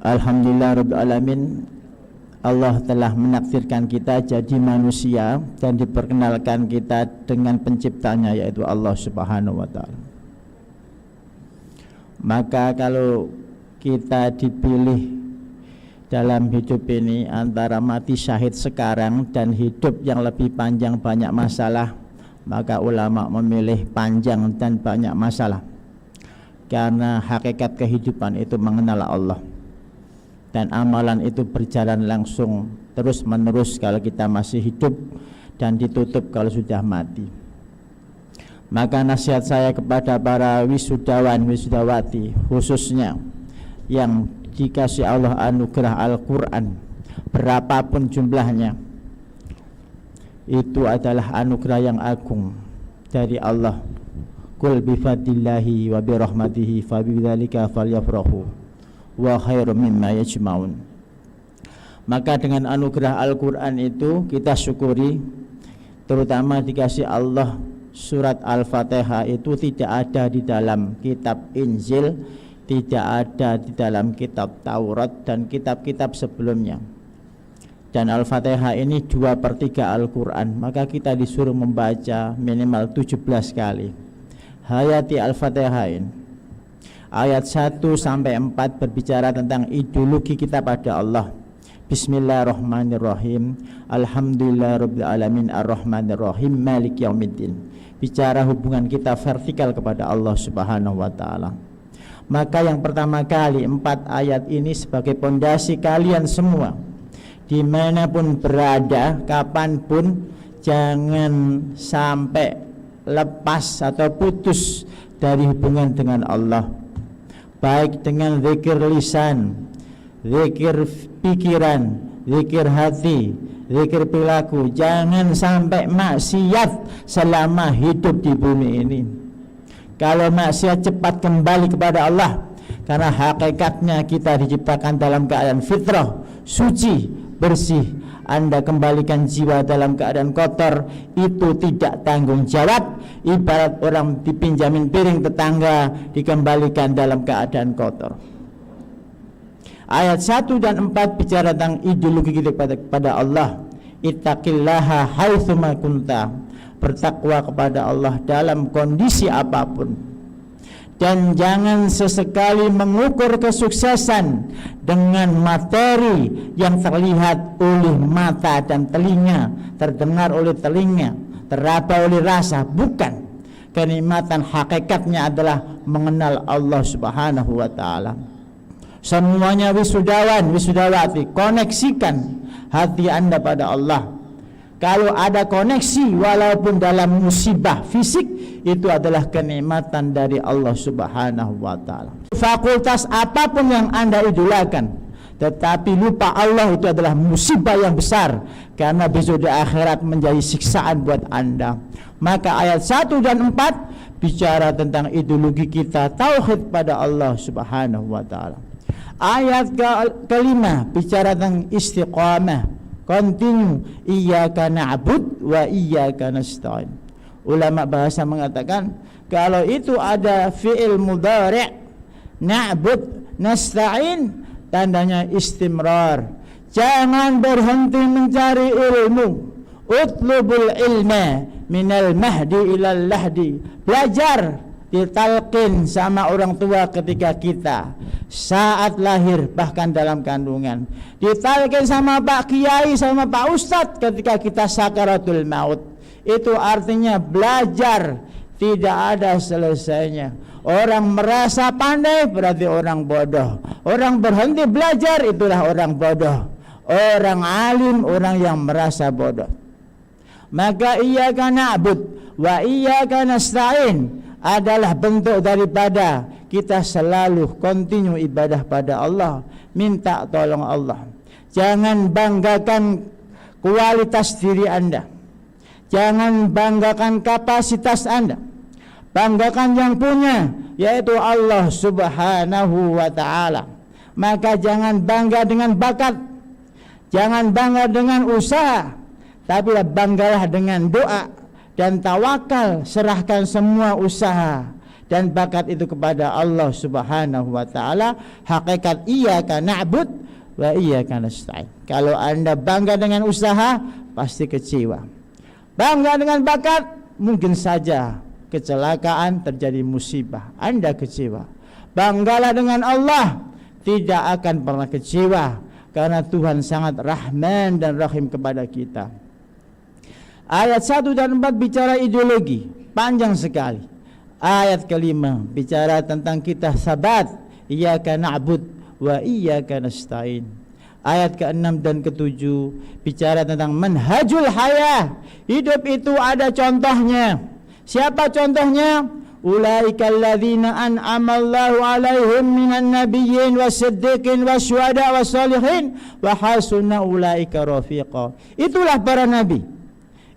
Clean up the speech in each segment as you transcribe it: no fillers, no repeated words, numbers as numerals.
Alhamdulillah Rabbil Alamin, Allah telah menakdirkan kita jadi manusia dan diperkenalkan kita dengan penciptanya, yaitu Allah Subhanahu wa Ta'ala. Maka kalau kita dipilih dalam hidup ini antara mati syahid sekarang dan hidup yang lebih panjang banyak masalah, maka ulama memilih panjang dan banyak masalah, karena hakikat kehidupan itu mengenal Allah, dan amalan itu berjalan langsung terus menerus kalau kita masih hidup, dan ditutup kalau sudah mati. Maka nasihat saya kepada para wisudawan wisudawati, khususnya yang dikasih Allah anugerah Al-Quran berapapun jumlahnya, itu adalah anugerah yang agung dari Allah. Qul bifadlillahi wa birahmatihi fabidzalika falyafrahu wa khairum mimma yajma'un. Maka dengan anugerah Al-Quran itu kita syukuri, terutama dikasih Allah surat Al-Fatihah itu tidak ada di dalam kitab Injil, tidak ada di dalam kitab Taurat dan kitab-kitab sebelumnya. Dan Al-Fatihah ini 2/3 Al-Quran, maka kita disuruh membaca minimal 17 kali. Hayati Al-Fatihah ini, ayat 1-4 berbicara tentang ideologi kita pada Allah. Bismillahirrahmanirrahim, Alhamdulillahirabbil alamin, arrahmanirrahim, malik yaumiddin. Bicara hubungan kita vertikal kepada Allah Subhanahu wa Ta'ala. Maka yang pertama kali 4 ayat ini sebagai pondasi kalian semua, dimanapun berada, kapanpun, jangan sampai lepas atau putus dari hubungan dengan Allah, baik dengan zikir lisan, zikir pikiran, zikir hati, zikir perilaku. Jangan sampai maksiat selama hidup di bumi ini. Kalau maksiat, cepat kembali kepada Allah, karena hakikatnya kita diciptakan dalam keadaan fitrah, suci, bersih. Anda kembalikan jiwa dalam keadaan kotor, itu tidak tanggung jawab. Ibarat orang dipinjamin piring tetangga, dikembalikan dalam keadaan kotor. Ayat 1 dan 4 bicara tentang ideologi kita kepada Allah. Ittaqillaha haitsuma kunta, bertakwa kepada Allah dalam kondisi apapun. Dan jangan sesekali mengukur kesuksesan dengan materi yang terlihat oleh mata dan telinga, terdengar oleh telinga, teraba oleh rasa. Bukan. Kenikmatan hakikatnya adalah mengenal Allah Subhanahu wa Ta'ala. Semuanya wisudawan, wisudawati, koneksikan hati Anda pada Allah. Kalau ada koneksi walaupun dalam musibah fisik, itu adalah kenikmatan dari Allah Subhanahu wa Ta'ala. Fakultas apapun yang Anda idolakan, tetapi lupa Allah, itu adalah musibah yang besar, karena besok di akhirat menjadi siksaan buat Anda. Maka ayat 1 dan 4 bicara tentang ideologi kita, tauhid pada Allah Subhanahu wa Ta'ala. Ayat kelima bicara tentang istiqamah, continue, iyyaka na'bud wa iyyaka nasta'in. Ulama bahasa mengatakan kalau itu ada fi'il mudhari' na'bud nasta'in, tandanya istimrar. Jangan berhenti mencari ilmu. Utlubul ilma minal mahdi ilal lahdi. Belajar, ditalqin sama orang tua ketika kita saat lahir, bahkan dalam kandungan. Ditalqin sama Pak Kiai, sama Pak Ustadz ketika kita sakaratul maut. Itu artinya belajar tidak ada selesainya. Orang merasa pandai berarti orang bodoh. Orang berhenti belajar itulah orang bodoh. Orang alim orang yang merasa bodoh. Maka iyyaka na'bud wa iyyaka nasta'in adalah bentuk daripada kita selalu continue ibadah pada Allah, minta tolong Allah. Jangan banggakan kualitas diri Anda, jangan banggakan kapasitas Anda, banggakan yang punya, yaitu Allah Subhanahu wa Ta'ala. Maka jangan bangga dengan bakat, jangan bangga dengan usaha, tapi banggalah dengan doa dan tawakal. Serahkan semua usaha dan bakat itu kepada Allah Subhanahu wa taala. Hakikat iyyaka na'bud wa iyyaka nasta'in. Kalau Anda bangga dengan usaha, pasti kecewa. Bangga dengan bakat, mungkin saja kecelakaan, terjadi musibah, Anda kecewa. Banggalah dengan Allah, tidak akan pernah kecewa, karena Tuhan sangat Rahman dan Rahim kepada kita. Ayat 1 dan 4 bicara ideologi, panjang sekali. Ayat kelima bicara tentang kita sabat, iyyaka na'bud wa iyyaka nasta'in. Ayat ke-6 dan ke-7 bicara tentang manhajul hayah. Hidup itu ada contohnya. Siapa contohnya? Ulaikal ladzina an'amallahu alaihim minan nabiyyin wasiddiqin wasyuhada wassalihin wa hasuna ulaika rafiqa. Itulah para nabi,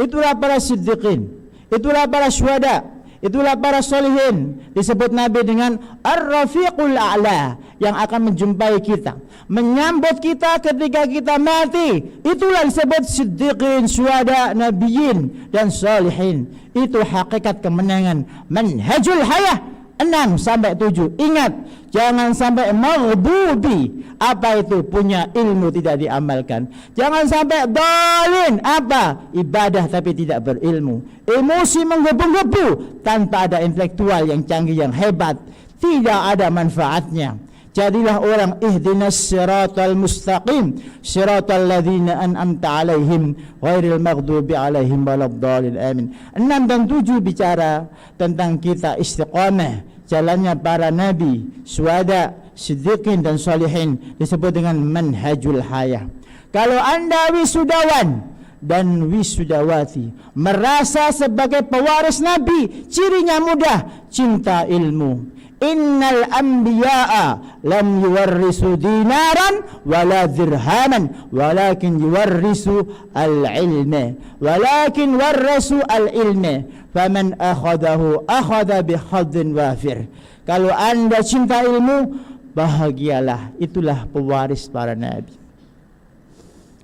itulah para siddiqin, itulah para syuhada, itulah para sholihin. Disebut nabi dengan ar-rafiqul a'la, yang akan menjumpai kita, menyambut kita ketika kita mati. Itulah disebut siddiqin, syuhada, nabiyyin dan sholihin. Itu hakikat kemenangan. Manhajul hayah 6 sampai 7. Ingat, jangan sampai maghdubi. Apa itu? Punya ilmu tidak diamalkan. Jangan sampai dalin. Apa? Ibadah tapi tidak berilmu. Emosi menggebu-gebu tanpa ada intelektual yang canggih, yang hebat. Tidak ada manfaatnya. Jadilah orang ihdinas siratal mustaqim, siratal ladzina an'amta alaihim ghairil maghdubi alaihim waladdallin. Amin. 6 dan 7 bicara tentang kita istiqamah, jalannya para nabi, syuhada, siddiqin dan sholihin. Disebut dengan manhajul hayah. Kalau Anda wisudawan dan wisudawati merasa sebagai pewaris nabi, cirinya mudah, cinta ilmu. Innal anbiya'a lam yuwarrisu dinaran wala dirhaman walakin yuwarrisu al-ilma, walakin warrasu al-ilma, faman akhadahu akhadha bihadzin wafir. Kalau Anda cinta ilmu, bahagialah, itulah pewaris para nabi.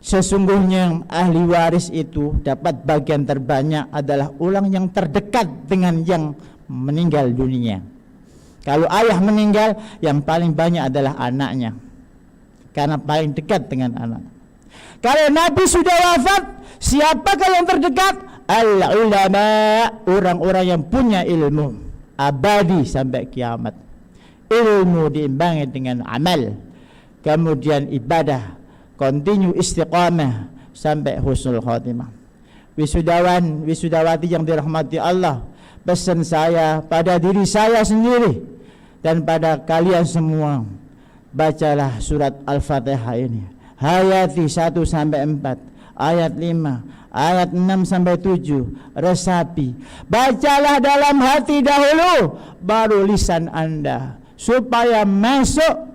Sesungguhnya ahli waris itu dapat bagian terbanyak adalah orang yang terdekat dengan yang meninggal dunia. Kalau ayah meninggal, yang paling banyak adalah anaknya, karena paling dekat dengan anak. Kalau Nabi sudah wafat, siapakah yang terdekat? Al-ulama, orang-orang yang punya ilmu abadi sampai kiamat. Ilmu diimbangi dengan amal, kemudian ibadah, continue istiqamah sampai husnul khatimah. Wisudawan, wisudawati yang dirahmati Allah, pesan saya pada diri saya sendiri dan pada kalian semua, bacalah surat Al-Fatihah ini. Hayati 1 sampai 4, ayat 5, ayat 6 sampai 7, resapi. Bacalah dalam hati dahulu, baru lisan Anda, supaya masuk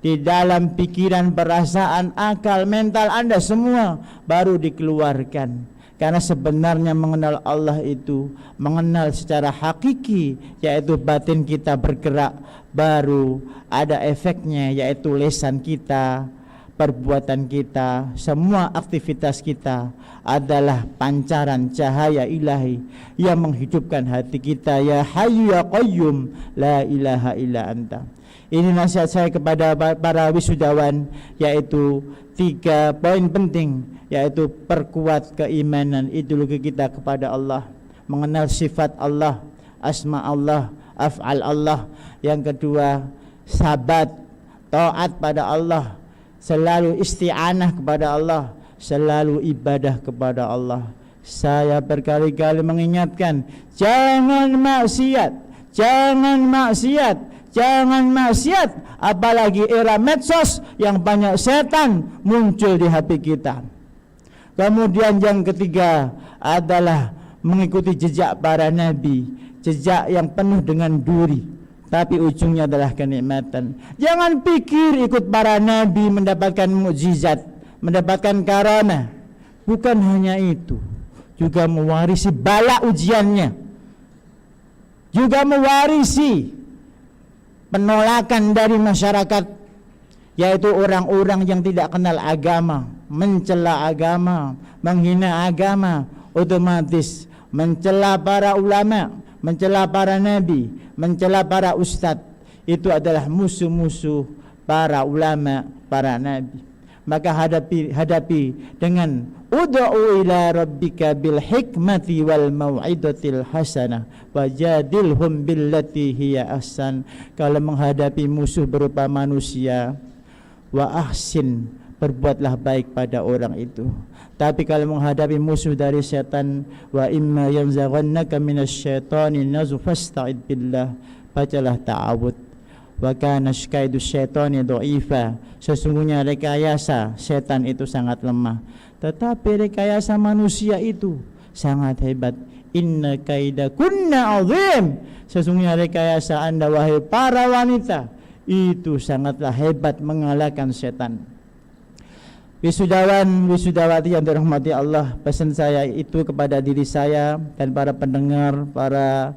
di dalam pikiran, perasaan, akal, mental Anda semua, baru dikeluarkan. Karena sebenarnya mengenal Allah itu mengenal secara hakiki, yaitu batin kita bergerak, baru ada efeknya, yaitu lisan kita, perbuatan kita, semua aktivitas kita adalah pancaran cahaya ilahi yang menghidupkan hati kita. Ya Hayyu ya Qayyum la ilaha illa anta. Ini nasihat saya kepada para wisudawan, yaitu 3 poin penting, yaitu perkuat keimanan ideologi kita kepada Allah, mengenal sifat Allah, asma Allah, af'al Allah. Yang kedua, sabat, taat pada Allah, selalu isti'anah kepada Allah, selalu ibadah kepada Allah. Saya berkali-kali mengingatkan, jangan maksiat, jangan maksiat, jangan maksiat, apalagi era medsos yang banyak setan muncul di hati kita. Kemudian yang ketiga adalah mengikuti jejak para nabi, jejak yang penuh dengan duri, tapi ujungnya adalah kenikmatan. Jangan pikir ikut para nabi mendapatkan mukjizat, mendapatkan karamah. Bukan hanya itu, juga mewarisi bala ujiannya, juga mewarisi penolakan dari masyarakat, yaitu orang-orang yang tidak kenal agama, mencela agama, menghina agama, otomatis mencela para ulama, mencela para nabi, mencela para ustadz, itu adalah musuh-musuh para ulama, para nabi. Maka hadapi dengan ud'u ila rabbika bil hikmati wal mau'izatil hasanah wajadilhum billati hiya ahsan. Kalau menghadapi musuh berupa manusia, wa ahsin, berbuatlah baik pada orang itu. Tapi kalau menghadapi musuh dari setan, wa imma yanzaghannaka minasyaitani nazghun fasta'id billah, bacalah ta'awudz. Wa kana kaidu syaitani dha'ifa, sesungguhnya rekayasa setan itu sangat lemah, tetapi rekayasa manusia itu sangat hebat. Inna kaidakunna azim, sesungguhnya rekayasa Anda wahai para wanita itu sangatlah hebat mengalahkan setan. Wisudawan, wisudawati yang dirahmati Allah, pesan saya itu kepada diri saya dan para pendengar, para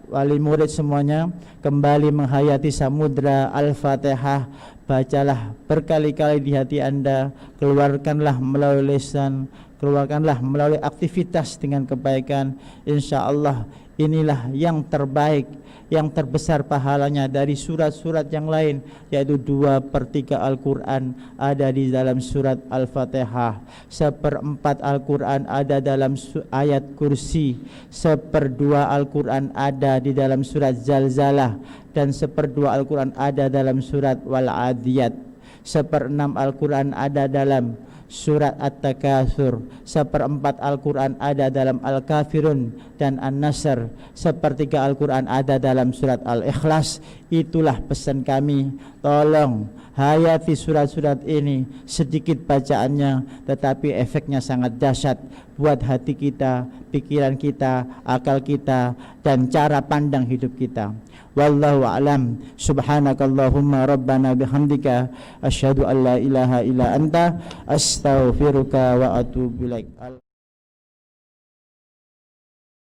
wali murid semuanya, kembali menghayati samudra Al-Fatihah. Bacalah berkali-kali di hati Anda, keluarkanlah melalui lisan, keluarkanlah melalui aktivitas dengan kebaikan. Insya Allah inilah yang terbaik, yang terbesar pahalanya dari surat-surat yang lain, yaitu 2/3 Al-Quran ada di dalam surat Al-Fatihah, 1/4 Al-Quran ada dalam ayat kursi, 1/2 Al-Quran ada di dalam surat Zalzalah, dan 1/2 Al-Quran ada dalam surat Wal-Adiyat, 1/6 Al-Quran ada dalam surat At-Takatsur, 1/4 Al-Quran ada dalam Al-Kafirun dan An-Nasr, 1/3 Al-Quran ada dalam surat Al-Ikhlas. Itulah pesan kami, tolong hayati surat-surat ini, sedikit bacaannya tetapi efeknya sangat dahsyat buat hati kita, pikiran kita, akal kita, dan cara pandang hidup kita. Wallahu a'lam. Subhanakallahumma rabbana bihamdika asyhadu an la ilaha illa anta astaghfiruka wa atubu ilaik.